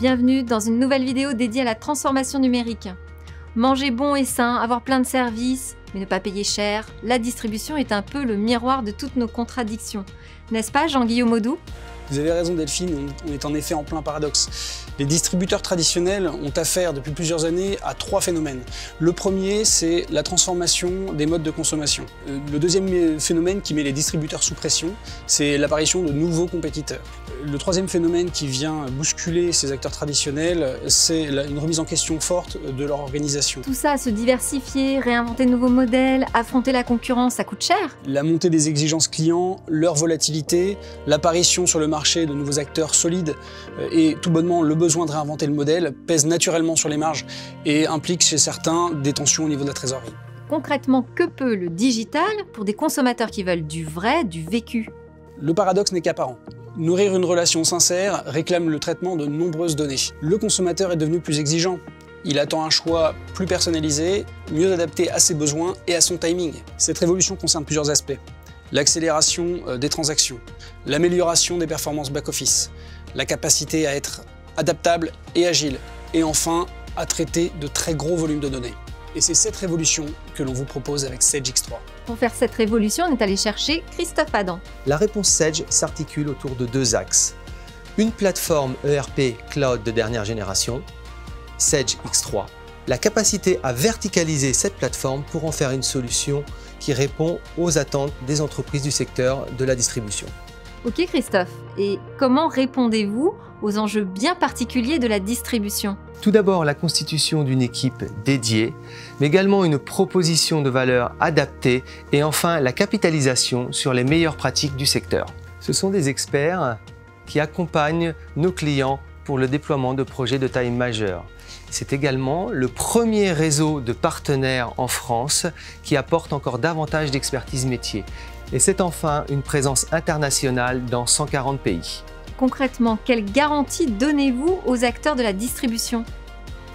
Bienvenue dans une nouvelle vidéo dédiée à la transformation numérique. Manger bon et sain, avoir plein de services, mais ne pas payer cher, la distribution est un peu le miroir de toutes nos contradictions. N'est-ce pas, Jean-Guillaume Audoux ? Vous avez raison Delphine, on est en effet en plein paradoxe. Les distributeurs traditionnels ont affaire depuis plusieurs années à trois phénomènes. Le premier, c'est la transformation des modes de consommation. Le deuxième phénomène qui met les distributeurs sous pression, c'est l'apparition de nouveaux compétiteurs. Le troisième phénomène qui vient bousculer ces acteurs traditionnels, c'est une remise en question forte de leur organisation. Tout ça, se diversifier, réinventer de nouveaux modèles, affronter la concurrence, ça coûte cher. La montée des exigences clients, leur volatilité, l'apparition sur le marché de nouveaux acteurs solides et tout bonnement le besoin de réinventer le modèle pèse naturellement sur les marges et implique chez certains des tensions au niveau de la trésorerie. Concrètement, que peut le digital pour des consommateurs qui veulent du vrai, du vécu ? Le paradoxe n'est qu'apparent. Nourrir une relation sincère réclame le traitement de nombreuses données. Le consommateur est devenu plus exigeant. Il attend un choix plus personnalisé, mieux adapté à ses besoins et à son timing. Cette révolution concerne plusieurs aspects. L'accélération des transactions, l'amélioration des performances back-office, la capacité à être adaptable et agile, et enfin à traiter de très gros volumes de données. Et c'est cette révolution que l'on vous propose avec Sage X3. Pour faire cette révolution, on est allé chercher Christophe Adam. La réponse Sage s'articule autour de deux axes. Une plateforme ERP cloud de dernière génération, Sage X3. La capacité à verticaliser cette plateforme pour en faire une solution qui répond aux attentes des entreprises du secteur de la distribution. Ok Christophe, et comment répondez-vous aux enjeux bien particuliers de la distribution ? Tout d'abord, la constitution d'une équipe dédiée, mais également une proposition de valeur adaptée et enfin la capitalisation sur les meilleures pratiques du secteur. Ce sont des experts qui accompagnent nos clients pour le déploiement de projets de taille majeure. C'est également le premier réseau de partenaires en France qui apporte encore davantage d'expertise métier. Et c'est enfin une présence internationale dans 140 pays. Concrètement, quelles garanties donnez-vous aux acteurs de la distribution ?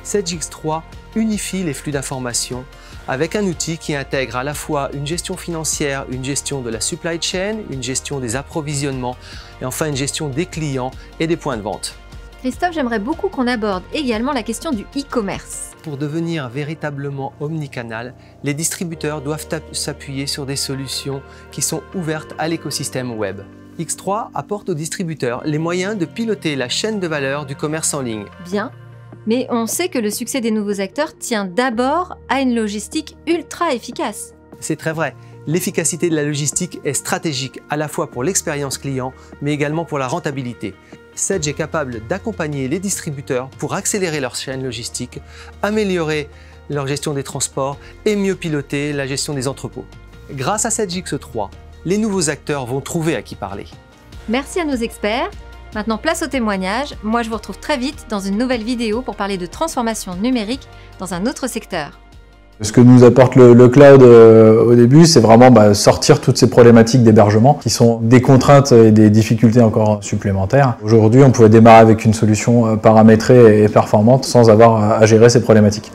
Sage X3 unifie les flux d'informations avec un outil qui intègre à la fois une gestion financière, une gestion de la supply chain, une gestion des approvisionnements et enfin une gestion des clients et des points de vente. Christophe, j'aimerais beaucoup qu'on aborde également la question du e-commerce. Pour devenir véritablement omnicanal, les distributeurs doivent s'appuyer sur des solutions qui sont ouvertes à l'écosystème web. X3 apporte aux distributeurs les moyens de piloter la chaîne de valeur du commerce en ligne. Bien, mais on sait que le succès des nouveaux acteurs tient d'abord à une logistique ultra efficace. C'est très vrai. L'efficacité de la logistique est stratégique à la fois pour l'expérience client, mais également pour la rentabilité. Sage est capable d'accompagner les distributeurs pour accélérer leur chaîne logistique, améliorer leur gestion des transports et mieux piloter la gestion des entrepôts. Grâce à Sage X3, les nouveaux acteurs vont trouver à qui parler. Merci à nos experts. Maintenant, place au témoignage. Moi, je vous retrouve très vite dans une nouvelle vidéo pour parler de transformation numérique dans un autre secteur. Ce que nous apporte le cloud au début, c'est vraiment sortir toutes ces problématiques d'hébergement qui sont des contraintes et des difficultés encore supplémentaires. Aujourd'hui, on pouvait démarrer avec une solution paramétrée et performante sans avoir à gérer ces problématiques.